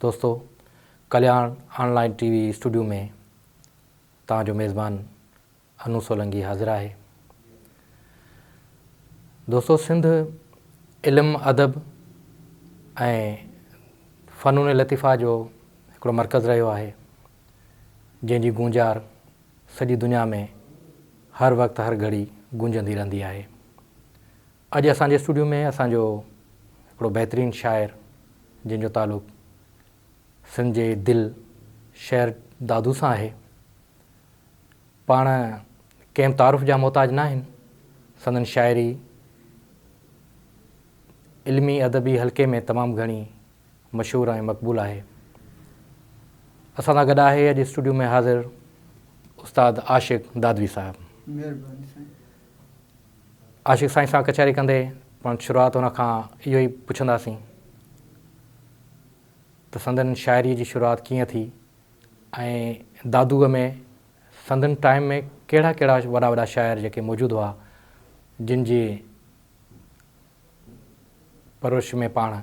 दोस्तों, कल्याण online TV studio में ताजो मेज़बान अनु सोलंकी हाज़िर है। दोस्तों, सिंध इल्म अदब ऐं फ़नून लतीफ़ा जो हिकिड़ो मर्कज़ रहियो आहे, जंहिंजी गूंजार सॼी दुनिया में हर वक़्तु हर घड़ी गूंजंदी रहंदी आहे। अॼु असांजे स्टूडियो में असांजो हिकिड़ो बहितरीनु शाइर जंहिंजो तालुक़ु सिंध जे दिलि शहर दादू सां आहे। पाण कंहिं तारुफ़ जा मोहताज न आहिनि। संदन शाइरी इल्मी अदबी हल्के में तमामु घणी मशहूरु ऐं मक़बूल आहे। असां सां गॾु आहे अॼु स्टूडियो में हाज़िर उस्ताद आशिक़ दादवी साहिबु। आशिक़ साईं सां कचहरी कंदे पाण शुरूआति हुन खां इहो ई पुछंदासीं त संदन शाइरी जी शुरूआति कीअं थी ऐं दादूअ में संदन टाइम में कहिड़ा कहिड़ा वॾा वॾा शाइर जेके मौजूदु हुआ जिन जी परवरिश में पाण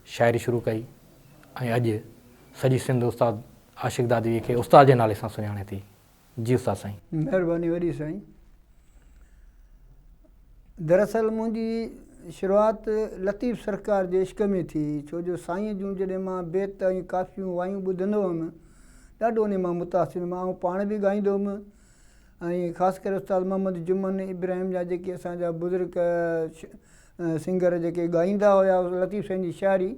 शाइरी शुरू कई ऐं अॼु सॼी सिंध उस्ताद आशिक़ दादवीअ खे उस्ताद जे नाले सां सुञाणे थी। जी उस्ताद साईं। महिरबानी वॾी साईं। दरअसल मुंहिंजी शुरूआति लतीफ़ सरकार जे इश्क में थी, छो जो साईं जूं जॾहिं मां बेत ऐं काफ़ियूं वायूं ॿुधंदो हुअमि ॾाढो उन मां मुतासिर मां पाण बि ॻाईंदो हुअमि ऐं ख़ासि करे उस्ताद मोहम्मद जुमन इब्राहिम जा जेके असांजा बुज़ुर्ग सिंगर जेके ॻाईंदा हुआ लतीफ़ साईं जी शाइरी,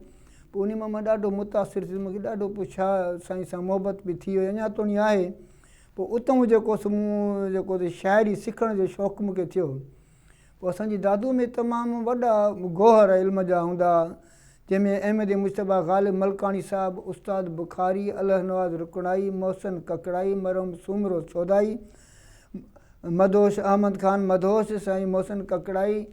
पोइ उन मां ॾाढो मुतासिर थी, मूंखे ॾाढो पोइ छा साईं सां मोहबत बि थी वई, अञा ताईं आहे। पोइ उतां जेको मूं जेको शाइरी सिखण जो शौक़ु मूंखे थियो। पोइ असांजी दादू में तमामु वॾा गोहर इल्म जा हूंदा, जंहिंमें अहमद मुश्तबा ग़ालिब मलकानी साहिबु, उस्ताद बुखारी, अलह नवाज़ रुकणाई, मोहसिन ककड़ाई, मरहम सुमरो सौदाई, मदोश अहमद ख़ान मदोश, साईं मोहसिन ककड़ाई,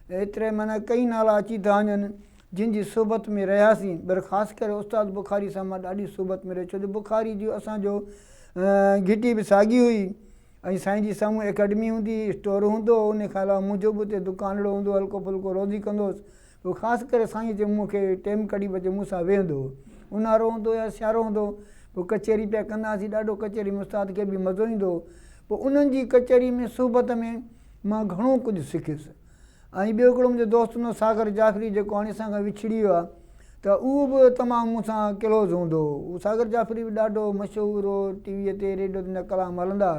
एतिरे माना कई नाला अची था वञनि जिन जी सोबत में रहियासीं। पर ख़ासि करे उस्ताद बुखारी सां मां ॾाढी सोबत में रहियो, छो जो बुखारी जो असांजो घिटी बि साॻी हुई ऐं साईं जी साम्हूं एकेडमी हूंदी, स्टोर हूंदो, उन खां अलावा मुंहिंजो बि उते दुकानड़ो हूंदो, हल्को फुल्को रोज़ी कंदोसि। पोइ ख़ासि करे साईं जे मूंखे टाइम कढी बचे मूंसां वेहंदो, ऊन्हारो हूंदो या सियारो हूंदो, पोइ कचहरी पिया कंदासीं, ॾाढो कचहरी में उस्ताद खे बि मज़ो ईंदो। पोइ उन्हनि जी कचहरी में सोबत में मां घणो कुझु सिखियुसि। ऐं ॿियो हिकिड़ो मुंहिंजो दोस्त हूंदो सागर जाफ़री, जेको हाणे असां खां विछड़ी वियो आहे, त उहो बि तमामु मूंसां क्लोज़ हूंदो। उहो सागर जाफ़री बि ॾाढो मशहूरु हो, टीवीअ ते रेडियो ते न कलाम हलंदा।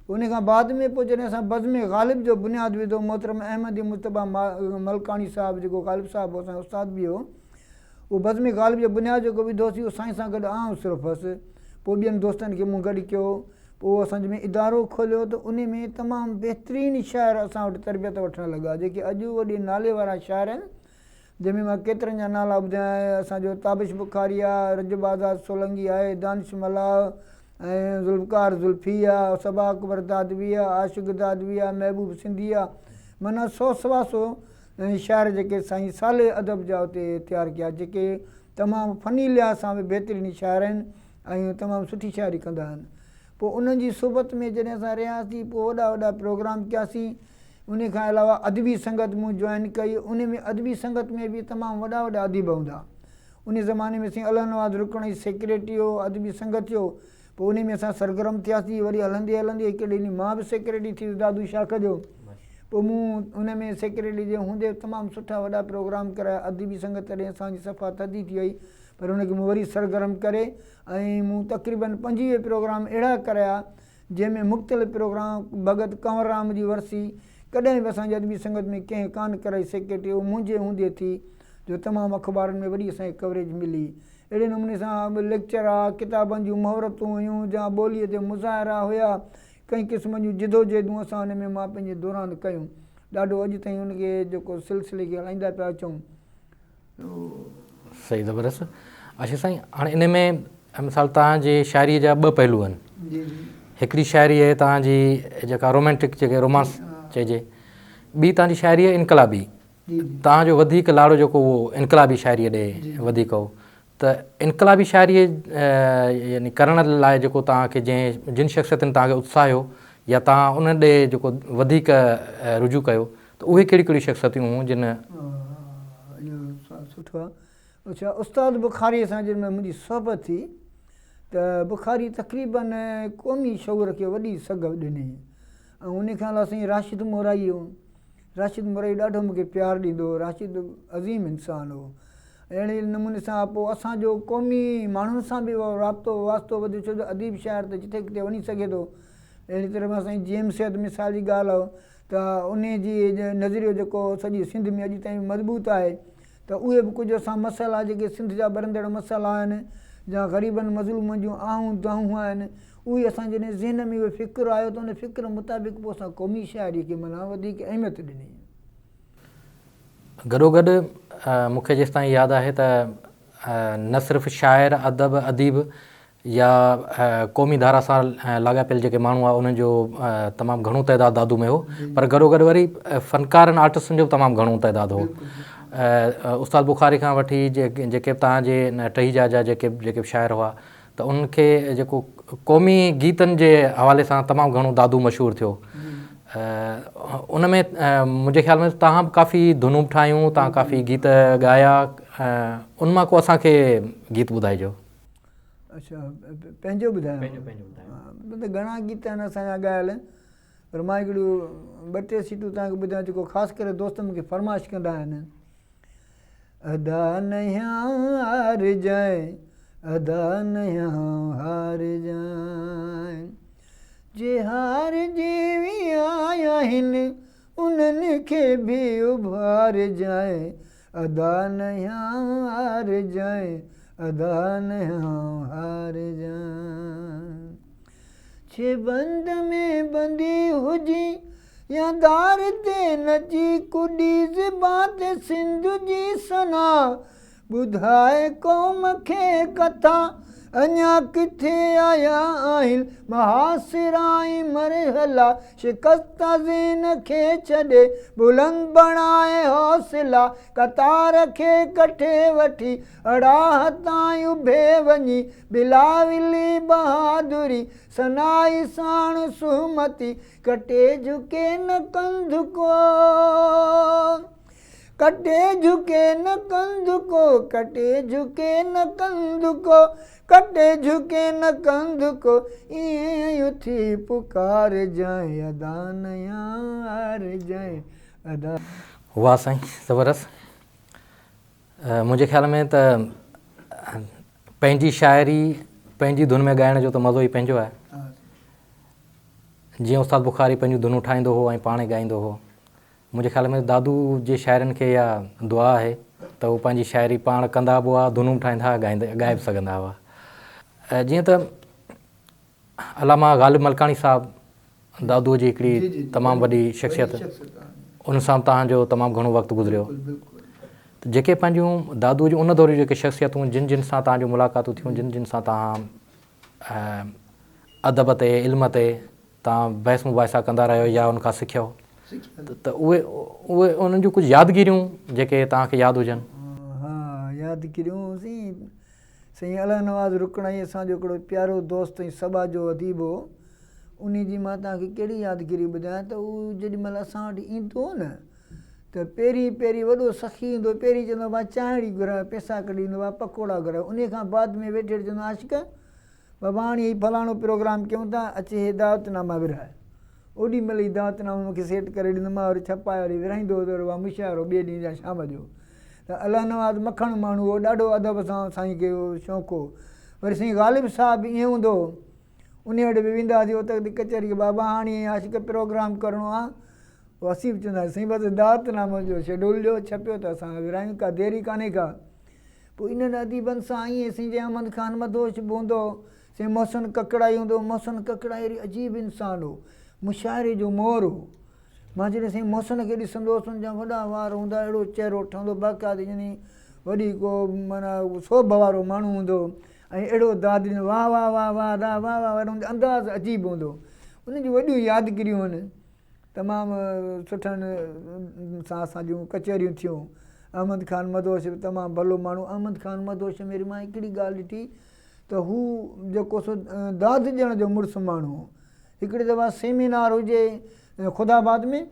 उन खां बाद में पोइ जॾहिं असां बज़्म ग़ालिब जो बुनियादु विधो, मोहतरम अहमद मुश्तबा मलकानी साहिबु जेको ग़ालिब साहिबु असांजो उस्ताद बि हो, उहो बज़्म ग़ालिब जो बुनियादु जेको विधोसीं उहो साईं सां गॾु आउं सिर्फ़ु हुअसि। पोइ ॿियनि दोस्तनि खे मूं गॾु कयो, पोइ असांजे में इदारो खोलियो, त उन में तमामु बहितरीनु शाइर असां वटि तरबियत वठणु लॻा, जेके अॼु वॾे नाले वारा शाइर आहिनि, जंहिंमें मां केतिरनि जा नाला ॿुधायां। असांजो ताबिश बुखारी आहे, रजब आज़ाद सोलंकी आहे, दानिश मल्ला ऐं ज़ुल्फ़कार ज़ुल्फ़ी आहे, सबा अकबर दादवी आहे, आशिक़ दादवी आहे, महबूब सिंधी आहे, माना 100 सवा 100 शाइर जेके साईं साले अदब जा उते तयारु कया, जेके तमामु फ़नी लिहाज़ सां बि बहितरीनु शाइर आहिनि ऐं तमामु सुठी शाइरी कंदा आहिनि। पोइ उन्हनि जी सोबत में जॾहिं असां रहियासीं, पोइ वॾा वॾा प्रोग्राम कयासीं। उन खां अलावा अदबी संगत मूं जॉइन कई, उन में अदबी संगत में बि तमामु वॾा वॾा अदीब हूंदा। उन ज़माने में साईं अलह नवाज़ रुकणी सेक्रेटरी हो अदबी संगत जो। पोइ उन में असां सरगर्म थियासीं, वरी हलंदे हलंदे हिकु ॾींहुं मां बि सेक्रेटरी थी वियुसि दादू शाख जो। पोइ मूं उन में सेक्रेटरी जे हूंदे तमामु सुठा वॾा प्रोग्राम कराया। अदबी संगत तॾहिं असांजी सफ़ा थधी थी वई, पर हुनखे मूं वरी सरगर्म करे ऐं मूं तक़रीबन 25 प्रोग्राम अहिड़ा कराया, जंहिंमें मुख़्तलिफ़ प्रोग्राम भगत कंवरराम जी वरसी कॾहिं बि असांजी अदबी संगत में कंहिं कान कराई सेक्रेटरी, उहो मुंहिंजे हूंदे थी, जो तमामु अख़बारनि में वॾी असांखे कवरेज मिली। अहिड़े नमूने सां लेक्चर आहे, किताबनि जूं मुहरतूं हुयूं, जा ॿोलीअ ते मुज़ाहिरा हुया, कई क़िस्मनि जूं जिदोजहदूं असां हुन में मां पंहिंजे दौरान कयूं। ॾाढो अॼु ताईं हुनखे जेको सिलसिले खे हलाईंदा पिया अचूं। सही ज़बरदस्त। अच्छा साईं, हाणे इन में मिसाल तव्हांजे शाइरीअ जा 2 पहलू आहिनि। हिकिड़ी शाइरी आहे तव्हांजी जेका रोमेंटिक जेके रोमांस चइजे, ॿी तव्हांजी शाइरी आहे इनकलाबी। तव्हांजो वधीक लाड़ो जेको उहो इनकलाबी शाइरीअ ॾे वधीक हो, त इनकलाबी शाइरीअ यानी करण लाइ जेको तव्हांखे जिन शख़्सियतुनि तव्हांखे उत्साहियो या तव्हां उन ॾे जेको वधीक रुजू कयो, त उहे कहिड़ी कहिड़ी शख़्सियतूं हुयूं जिन? सुठो आहे। अच्छा, उस्ताद बुखारी सां जिन में मुंहिंजी सोहबत थी त बुखारी तक़रीबन क़ौमी शौर खे वॾी सघ ॾिनी ऐं उन खां अलावा साईं राशिद मोराई हो। राशिद मोराई ॾाढो मूंखे प्यारु ॾींदो हो। राशिद अज़ीम इंसानु हो। अहिड़े नमूने सां पोइ असांजो क़ौमी माण्हुनि सां बि राब्तो वास्तो वधियो, छो जो अदीब शाइर त जिथे किथे वञी सघे थो। अहिड़ी तरह सां साईं जेम सैद मिसाल जी ॻाल्हि आहे त उन जी नज़रियो जेको सॼी सिंध में अॼु ताईं मज़बूत आहे, त उहे बि कुझु असां मसाइला जेके सिंध जा बरंदड़ मसाइला आहिनि या ग़रीबनि मज़लूमनि जूं आहूं दाहूं आहिनि, उहे असां जॾहिं ज़हन में उहो फ़िक्रु आयो त उन फ़िक्र मुताबिक़ पोइ असां क़ौमी शाइरी खे माना वधीक अहमियत ॾिनी। गॾोगॾु मूंखे जेसि ताईं यादि आहे त न सिर्फ़ु शाइर अदब अदीब या क़ौमी धारा सां लाॻापियल जेके माण्हू आहे उन्हनि जो तमामु घणो तइदादु दादू में हो, पर गॾोगॾु वरी फ़नकारनि आर्टिस्टनि जो बि तमामु घणो तइदादु हो। उस्ताद बुखारी खां वठी जेके तव्हांजे टही जा जेके शाइर हुआ त उनखे जेको क़ौमी गीतनि जे हवाले सां तमामु घणो दादू मशहूरु थियो। उन में मुंहिंजे ख़्याल में तव्हां बि काफ़ी धुनूं बि ठाहियूं, तव्हां काफ़ी गीत ॻाया, उन मां को असांखे गीत ॿुधाइजो। अच्छा, पंहिंजो ॿुधायो? पंहिंजो घणा गीत आहिनि असांजा ॻायल, पर मां हिकिड़ियूं ॿ टे सीटूं तव्हांखे ॿुधायां जेको ख़ासि करे दोस्त मूंखे फरमाइश कंदा आहिनि। अदा नयां हार जाए, अदा नयां हार जाए, जे हार जीवी आया आहिनि उन्हनि खे बि उभार जाए, अदा नयां हार जाए, अदा नयां हार जाए, जे बंद में बंदी हुजी या दार ते नची कुॾी ज़िबां ते सिंध जी सना, ॿुधाए क़ौम खे कथा अञा किथे आया आहिनि महासिराई मरहला, शिकस्त ज़ेन खे छॾे बुलंद बणाए हौसला, कतार खे कठे वठी अड़ाह ताईं उभे वञी, बिलावली बहादुरी सनाई साण सुहमती, कटे झुके न कंध को, कटे झुके न कंध को, कटे झुके न कंध को, कटे झुके न कंध को, ईअं उथी पुकार जाए, अदा नयां हार जाए, अदा। वाह साईं, ज़बरदस्त। मुंहिंजे ख़्याल में त पंहिंजी शाइरी पंहिंजी धुन में ॻाइण जो त मज़ो ई पंहिंजो आहे। जीअं उस्ताद बुखारी पंहिंजूं धुनूं ठाहींदो हो ऐं पाण ॻाईंदो हो, मुंहिंजे ख़्याल में दादू जे शाइरनि खे इहा दुआ आहे त उहे पंहिंजी शाइरी पाण कंदा बि हुआ, धुनूं ठाहींदा ॻाए बि सघंदा हुआ। जीअं त अलामा ग़ालिब मलकाणी साहबु दादूअ जी हिकिड़ी तमामु वॾी शख़्सियत, उन सां तव्हांजो तमामु घणो वक़्तु गुज़रियो। त जेके पंहिंजूं दादूअ जूं उन दौर जूं जेके शख़्सियतूं जिन जिन सां तव्हांजूं मुलाक़ातूं थियूं, जिन जिन सां तव्हां अदब ते इल्म ते तव्हां बहस मुबाहिसा कंदा रहियो या उनखां सिखियो, त उहे उन्हनि जूं कुझु यादगिरियूं जेके तव्हांखे यादि हुजनि। हा, यादगिरियूं साईं अला नवाज़ रुकणाई असांजो हिकिड़ो प्यारो दोस्त ऐं सभा जो अदीब हो, उन जी मां तव्हांखे कहिड़ी यादगिरी ॿुधायां त उहो जेॾी महिल असां वटि ईंदो हो न त पहिरीं वॾो सखी ईंदो, पहिरीं चवंदो मां चांहिड़ी घुरायो, पैसा कढी ॾींदो आहे, पकोड़ा घुरायो, उन खां बाद में वेठे चवंदो आशिक़ बाबा हाणे हीउ फलाणो प्रोग्राम कयूं था, अचे हे दावतनामा विरहाए, ओॾी महिल ई दावतनामा मूंखे सेट करे ॾींदो, मां वरी छपाए वरी विरहाईंदो हुओ, उहा मुशाइरो ॿिए ॾींहं जा शाम जो। त अला नवाज़ मखण माण्हू हो, ॾाढो अदब सां साईं खे शौक़ु हो। वरी साईं ग़ालिब साहब बि ईअं हूंदो हो, उन वटि बि वेंदा हुआसीं उते कचहरी बाबा हाणे आशिक़ प्रोग्राम करिणो आहे, पोइ असीं बि चवंदा साईं बसि दावतनामो जो शेड्यूल ॾियो, छपियो त असां विरहायूं, का देरी कान्हे का। पोइ इन्हनि अदीबनि सां ईअं साईं जय अहमद ख़ान मदोश बि हूंदो, साईं मोहसिन ककड़ाई हूंदो, मोहसिन ककड़ाई अहिड़ी अजीब इंसानु हो, मुशाइरे जो मोर हो। मां जॾहिं साईं मोहसिन खे ॾिसंदो हुउसि, उनजा वॾा वार हूंदा, अहिड़ो चहिरो ठहंदो, बाक़ाइदे यानी वॾी को माना सोभ वारो माण्हू हूंदो, ऐं अहिड़ो दाद ॾींदो, वाह वाह वाह वाह वाह वाह वाह, अंदाज़ अजीब हूंदो। उन जूं वॾियूं यादगिरियूं आहिनि, तमामु सुठनि सां असां जूं कचहरियूं थियूं। अहमद ख़ान मदोश बि तमामु भलो माण्हू। अहमद ख़ान मदोश में मां हिकिड़ी ॻाल्हि ॾिठी त हू जेको सो दाद ॾियण जो मुड़ुसु माण्हू हो। हिकिड़ी दफ़ा सेमिनार हुजे ख़ुदाबाद में,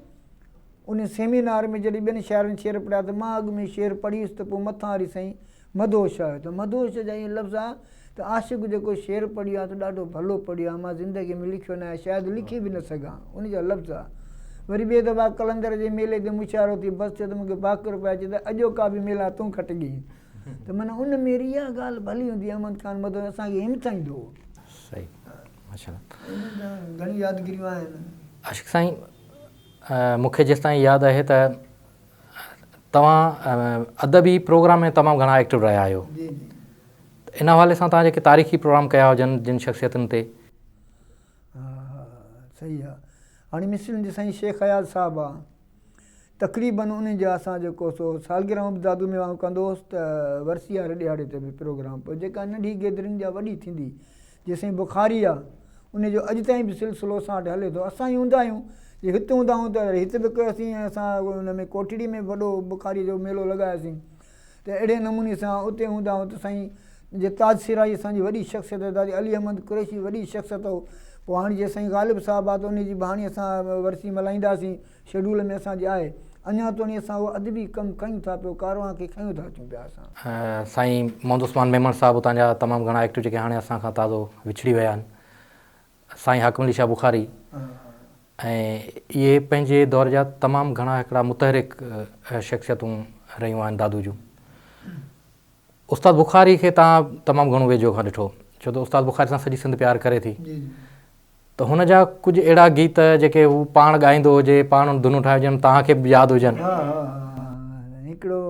उन सेमिनार में जॾहिं ॿियनि शाइरनि शेर पढ़िया त मां अॻु में शेर पढ़ीसि त पोइ मथां वरी साईं मदहोश आहे त मदहोश जा ईअं लफ़्ज़ आहे त आशिक़ जेको शेर पढ़ी आहे त ॾाढो भलो पढ़ी आहे, मां ज़िंदगी में लिखियो न आहे, शायदि लिखी बि न सघां, उन जा लफ़्ज़ आहे। वरी ॿिए दफ़ा कलंदर जे मेले ते मुशारो थी, बसि चयो त मूंखे बाक़ुर पिया अचे त अॼोका बि मेला तूं खटिजी। त माना उन में इहा ॻाल्हि भली हूंदी आहे, अहमद ख़ान मदहोश असांखे हिमथाईंदो हो। सही, माशाल्लाह। घणी यादगिरियूं आहिनि। आशिक़ साईं, मूंखे जेसि ताईं यादि आहे त तव्हां अदबी प्रोग्राम में तमामु घणा एक्टिव रहिया आहियो। जी जी। इन हवाले सां तव्हां जेके तारीख़ी प्रोग्राम कया हुजनि जिन शख़्सियतुनि ते। हा सही आहे। हाणे मिसरनि जे साईं शेख हयात साहिबु आहे, तक़रीबन उन जा असां जेको सो सालगिरह बि दादू में मां कंदो हुउसि त वरसी वारे ॾियारे ते बि प्रोग्राम, पोइ जेका नंढी गैदरिंग जा वॾी थींदी, जेसिताईं बुखारी आहे उनजो अॼु ताईं बि सिलसिलो असां वटि हले थो। असां ई हूंदा आहियूं, जे हिते हूंदा आहियूं त हिते बि कयोसीं, असां हुन में कोठड़ी में वॾो बुखारी जो मेलो लॻायोसीं, त अहिड़े नमूने सां उते हूंदा आहियूं त साईं जे ताज सिराई असांजी वॾी शख़्सियत आहे, दादी अली अहमद कुरैशी वॾी शख़्सियत हो। पोइ हाणे जे साईं ग़ालिब साहिबु आहे त उनजी बहाणी असां वरसी मल्हाईंदासीं, शेड्यूल में असांजे आहे। अञा ताईं असां उहो अदबी कमु कयूं था पियो, कारवां खे खयूं था अचूं पिया असां। साईं मोहम्मद उस्मान मेमण साहिबु उतां जा तमामु घणा एक्टिव जेके हाणे असां खां ताज़ो विछड़ी विया आहिनि, साईं हाकिम अली शाह बुखारी, ऐं इहे पंहिंजे दौर जा तमामु घणा हिकिड़ा मुतहरिक शख़्सियतूं रहियूं आहिनि दादू जूं। उस्ताद बुखारी खे तव्हां तमामु घणो वेझो खां ॾिठो, छो त उस्ताद बुखारी सां सॼी सिंध प्यारु करे थी, त हुन जा कुझु अहिड़ा गीत जेके हू पाण ॻाईंदो हुजे, पाण धुनूं ठाहे हुजनि, तव्हांखे बि यादि हुजनि। हा हा हा, हिकिड़ो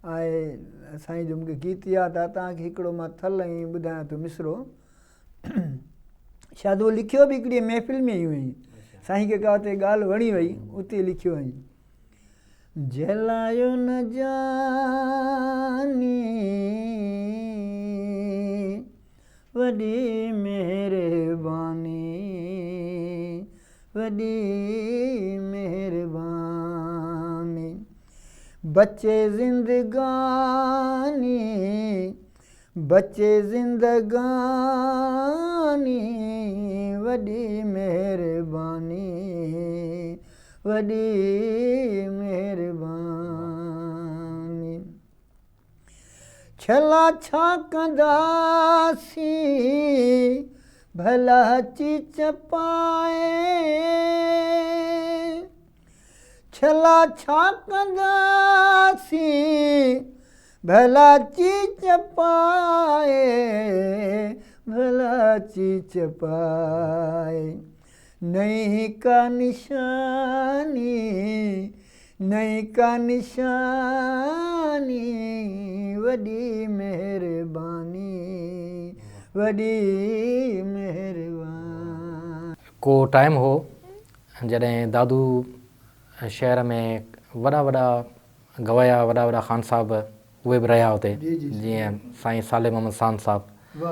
आहे साईं जो मूंखे गीत यादि आहे, तव्हांखे हिकिड़ो मां थल ऐं ॿुधायां थो मिसरो, शायदि उहो लिखियो बि हिकिड़ी महफ़िल में ई हुई, साईं खे का हुते ॻाल्हि वणी वई, उते लिखियो हुई। जलायो न जानी वॾी महिरबानी, वॾी महिरबानी, बचे ज़िंदगानी, बचे ज़िंदगानी, वॾी महिरबानी, वॾी महिरबानी। छला छा कंदासीं भला चीच पाए, छला छा कंदासीं भला चीच पाए, भला चीच पाए। नहीं का निशानी, नहीं का निशानी, वॾी महिरबानी, वॾी महिरबानी। को टाइम हो जॾहिं दादू शहर में वॾा वॾा गवया, वॾा वॾा ख़ान साहिब उहे बि रहिया हुते, जीअं साईं साले मोहम्मद सान साहिबु,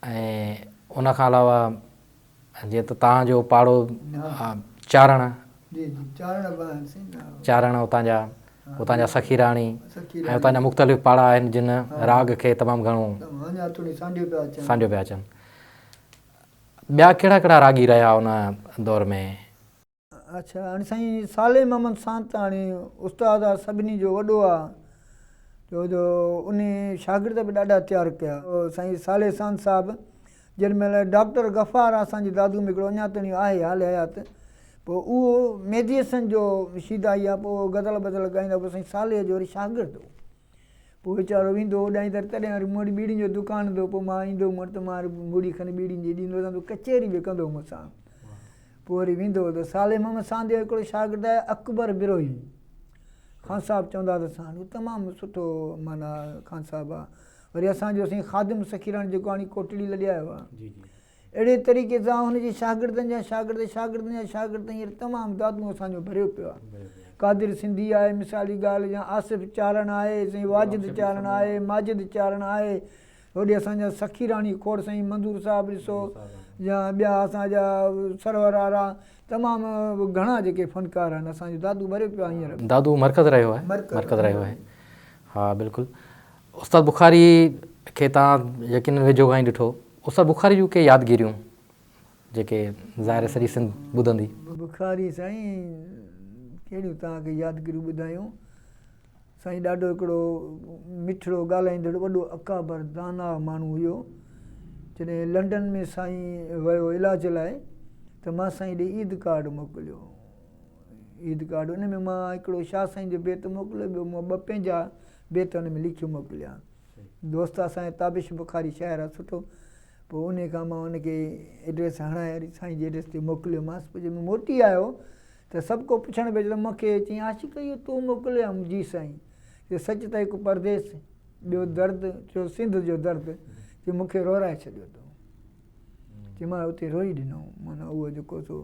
ऐं उनखां अलावा जीअं त तव्हांजो पाड़ो चारण, चारण उतां जा सखीराणी, ऐं उतां जा मुख़्तलिफ़ पाड़ा आहिनि जिन राग खे तमामु घणो सांडियो पिया अचनि। ॿिया कहिड़ा कहिड़ा रागी रहिया उन दौर में? अच्छा, हाणे साईं साले मोहम्मद सान त हाणे उस्ताद आहे, सभिनी जो वॾो आहे, छो जो उन शागिर्द बि ॾाढा तयारु कया। साईं साले सान साहिबु जंहिं महिल डॉक्टर गफ़ार असांजे दादू में हिकिड़ो अञा ताईं आहे हाल हयात, पोइ उहो मेहदी हसन जो शीदाई आहे, पोइ गज़ल बज़ल ॻाईंदा, पोइ साईं साले जो वरी शागिर्द हो, पोइ वीचारो वेंदो होॾां तर तॾहिं वरी मूं वटि बीड़ियुनि जो दुकानु हूंदो, पोइ मां ईंदो हुउमि त मां मूड़ी खणी बीड़ियुनि जी ॾींदो हुउमि, कचहरी बि कंदो हुउमि मूंसां, पोइ वरी वेंदो हो। त साले मोहम्मद सान जो हिकिड़ो शागिर्द आहे अकबर बिरोही, ख़ान साहिबु चवंदा त सां तमामु सुठो माना ख़ान साहिबु आहे। वरी असांजो साईं ख़ादिम सखीराणी जेको हाणे कोटड़ी लॾायो आहे, अहिड़े तरीक़े सां हुनजे शागिर्दनि जा शागिर्द, शागिर्दनि जा शागिर्द हींअर तमामु दादू असांजो भरियो पियो आहे। कादिर सिंधी आहे मिसाली ॻाल्हि, या आसिफ़ चारण आहे, साईं वाजिद चारण आहे, माजिद चारण आहे, होॾे असांजा सखीराणी खोड़ साईं मंज़ूर साहिबु ॾिसो, या ॿिया असांजा सरवर वारा तमामु घणा जेके फ़नकार आहिनि, असांजो दादू भरियो पियो आहे हींअर। दादू मरकज़ रहियो आहे, मरकज़ रहियो आहे, हा बिल्कुलु। उस्ताद बुखारी खे तव्हां यकीन वेझो खां ई ॾिठो, उस्ताद बुखारी जूं के यादगिरियूं जेके ज़ाहिर सॼी सिंध ॿुधंदी? बुखारी साईं कहिड़ियूं तव्हांखे यादगिरियूं ॿुधायूं, साईं ॾाढो हिकिड़ो मिठड़ो ॻाल्हाईंदड़ वॾो अकाबर दाना माण्हू हुयो। जॾहिं लंडन में साईं वियो इलाज लाइ त मां साईं ॾे ईद कार्ड मोकिलियो। ईद कार्ड उन में मां हिकिड़ो शाह साईं जो बेत मोकिलियो, ॿियो मां ॿ पंहिंजा बेत हुन में लिखी मोकिलिया। दोस्त असांजे ताबिश बुखारी शहर आहे सुठो, पोइ उन खां मां हुनखे एड्रेस हणाए वरी साईं जी एड्रेस ते मोकिलियोमांसि। पोइ जॾहिं मोटी आयो त सभु को पुछणु पियो त मूंखे चई आशिक़ इहो तूं मोकिलिया? जी साईं। चयो सच त हिकु परदेस, ॿियो दर्द, चयो सिंध जो दर्द, चयो मूंखे रोराए छॾियो अथऊं। चयो मां उते रोई ॾिनो, माना उहो जेको सो।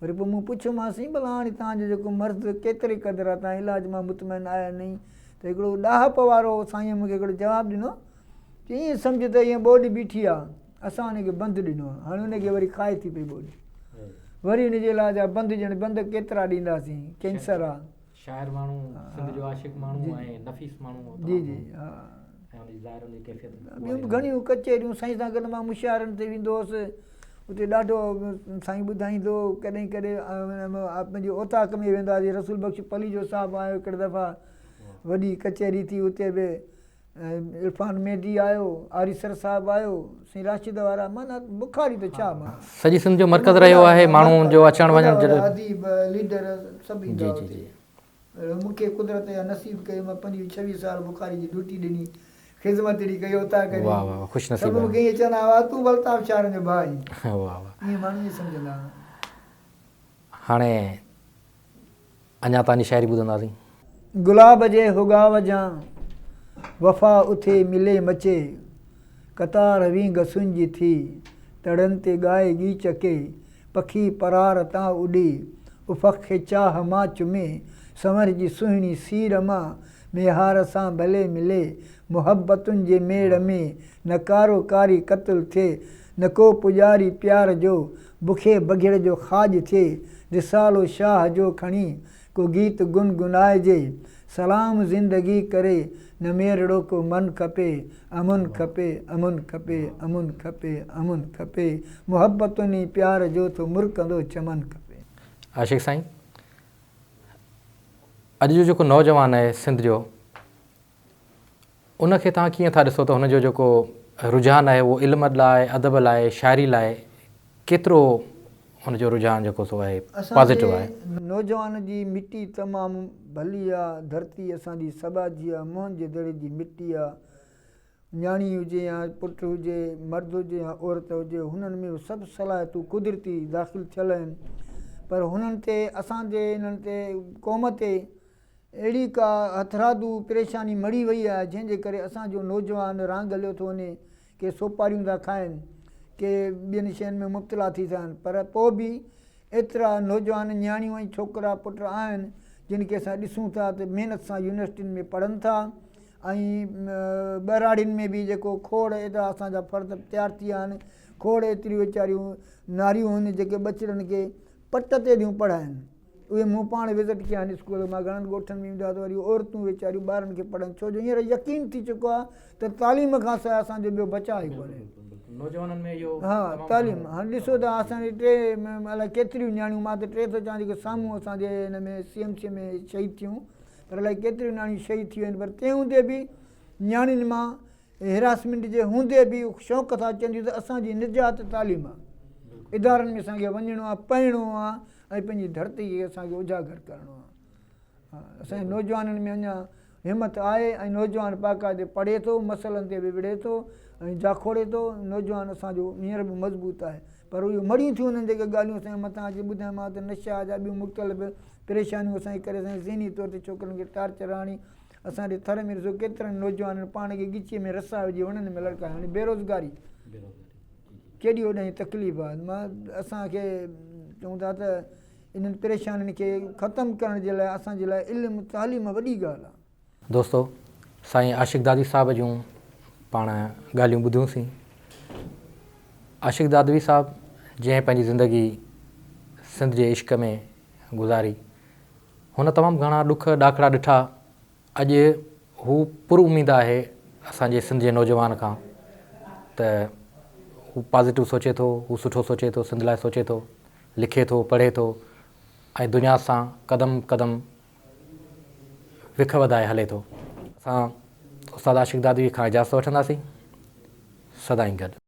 वरी पोइ मूं पुछियोमांसि भला हाणे तव्हांजो जेको मर्ज़ केतिरी क़दुरु आहे, तव्हां इलाज मां मुतमैन आया नहीं? त हिकिड़ो ॾाहप वारो साईं मूंखे हिकिड़ो जवाबु ॾिनो, चई ईअं सम्झ त ईअं ॿोॾि बीठी आहे, असां हुनखे बंदि ॾिनो आहे, हाणे हुनखे वरी खाए थी पई ॿोॾि, वरी हुनजे इलाज आहे बंदि ॼण बंदि केतिरा ॾींदासीं, कैंसर आहे। शाइर माण्हू, सिंध जो आशिक़ माण्हू ऐं नफ़ीस माण्हू। जी जी हा। ॿियूं घणियूं कचहरियूं साईं सां गॾु मां मुशाइरनि ते वेंदो हुअसि, उते ॾाढो साईं ॿुधाईंदो। कॾहिं कॾहिं पंहिंजे ओताक में वेंदासीं। रसूल बख्श पली जो साहिबु आयो हिकिड़ी दफ़ा, वॾी कचहरी थी, उते बि इरफान मेहदी आयो, आरिसर साहिबु आयो, साईं राशिद वारा, माना बुखारी त छा मां सॼी सिंध जो मर्कज़ रहियो आहे, माण्हू जो अचणु वञणु अदीब लीडर सभु ईंदा हुते। मूंखे कुदरत जा नसीब कयो, मां 25-26 साल बुखारी जी ड्यूटी ॾिनी, ख़िदमत ॾिनी कई उता करी। वाह वाह, ख़ुशि नसीब। सभु मूंखे ईअं चवंदा हुआ तूं बलताब शाहरनि जो भाउ आहीं। वाह वाह, ईअं माण्हू ईअं सम्झंदा। हाणे अञा तव्हांजी शाइरी ॿुधंदासीं। गुलाब जे हुगाव जा वफ़ा उथे मिले मचे, कतार वींग सुंजी थी, तड़नि ते ॻाए गी चके, पखी परार तां उॾे, उफ़क़ खे चाह मां चुमे, संवर जी सुहिणी सीर मां मेहार सां भले मिले, मुहबतुनि जे मेड़ में न कारो कारी क़त्ल थिए, न को पुॼारी प्यार जो बुखे बघिड़ जो ख़ाज थिए, रिसालो शाह जो खणी को गीत गुनगुनाइजे, सलाम ज़िंदगी करे न मेरड़ो को मन खपे, अमुन खपे अमुन खपे अमुन खपे अमुन खपे, मुहबतुनि प्यार जो तो मुरकंदो चमन खपे। आशिक़ साईं, अॼु जो जेको नौजवान आहे सिंध जो, उनखे तव्हां कीअं था ॾिसो त हुनजो जेको रुझान आहे उहो इल्म लाइ, अदब लाइ, शाइरी लाइ केतिरो हुनजो रुझान जेको सो आहे पॉज़िटिव आहे? नौजवान जी मिटी तमामु भली आहे, धरती असांजी सबा जी आहे, मोहन जे दड़े जी मिटी आहे। न्याणी हुजे या पुटु हुजे, मर्द हुजे या औरत हुजे, हुननि में सभु सलाहियतूं कुदरती दाख़िल थियल आहिनि। पर हुननि ते, असांजे हिननि ते, क़ौम ते अहिड़ी का हथरादू परेशानी मड़ी वई आहे, जंहिंजे करे असांजो नौजवान रांग हलियो थो वञे, के सोपारियूं था खाइनि, के ॿियनि शयुनि में मुब्तला थी था आहिनि। पर पोइ बि एतिरा नौजवान न्याणियूं ऐं छोकिरा पुट आहिनि जिन खे असां ॾिसूं था त महिनत सां यूनिवर्सिटियुनि में पढ़नि था, ऐं ॿहिराड़ियुनि में बि जेको खोड़ एतिरा असांजा फ़र्द तयारु थी विया आहिनि, खोड़ एतिरियूं वीचारियूं नारियूं आहिनि जेके ॿचिड़नि खे पट ते ॾियूं पढ़ाइनि। उहे मूं पाण विज़िट कया आहिनि स्कूल, मां घणनि ॻोठनि में ईंदो आहे त वरी औरतूं वीचारियूं ॿारनि खे पढ़नि, छो जो हींअर यकीन थी चुको आहे त तालीम खां सवाइ असांजो ॿियो बचाव ई कोन्हे। नौजवाननि में इहो हा तालीम, हाणे ॾिसो त असांजे टे अलाए केतिरियूं न्याणियूं, मां त टे थो चवां जेके साम्हूं असांजे हिन में CMC में शहीद थियूं, पर अलाए केतिरियूं न्याणियूं शहीद थियूं आहिनि। पर तंहिं हूंदे बि न्याणियुनि मां हिरासमेंट जे हूंदे बि शौक़ु था अचनि त असांजी निजात तालीम आहे, इदारनि में असांखे वञिणो आहे, पढ़िणो आहे ऐं पंहिंजी धरती खे असांखे उजागर करिणो आहे। हा, असांजे नौजवाननि में अञा हिमत आहे ऐं नौजवान बाक़ाइदे पढ़े थो, मसइलनि ते बि विढ़े थो ऐं जाखोड़े थो। नौजवान असांजो हींअर बि मज़बूत आहे, पर इहो मड़ी थियूं उन्हनि जेके ॻाल्हियूं असांजे मथां अची ॿुधायोमांव त नशा जा ॿियूं मुख़्तलिफ़ परेशानियूं असांजे करे असांजे ज़हनी तौर ते छोकिरनि खे टार्चर आणी। असांजे थर में ॾिसो केतिरनि नौजवाननि पाण खे ॻिचीअ में रसा विझी वणनि में लड़काए, हाणे बेरोज़गारी केॾी होॾां तकलीफ़ आहे। मां असांखे चऊं था त इन्हनि परेशानियुनि खे ख़तमु करण जे लाइ असांजे लाइ इल्मु तालीम वॾी ॻाल्हि आहे। दोस्तो, साईं आशिक़ दादी साहिब जूं पाण ॻाल्हियूं ॿुधियूंसीं। आशिक़ दादवी साहिबु जंहिं पंहिंजी ज़िंदगी सिंध जे इश्क में गुज़ारी, हुन तमामु घणा ॾुख ॾाखड़ा ॾिठा। अॼु हू पुर उमीद आहे असांजे सिंध जे नौजवान खां त हू पॉज़िटिव सोचे थो, हू सुठो सोचे थो, सिंध लाइ सोचे थो, लिखे थो, पढ़े थो ऐं दुनिया सां क़दम क़दम विख वधाए हले थो। असां उस्ताद आशिक़ दादवी खां इजाज़त वठंदासीं। सदाईं गॾु।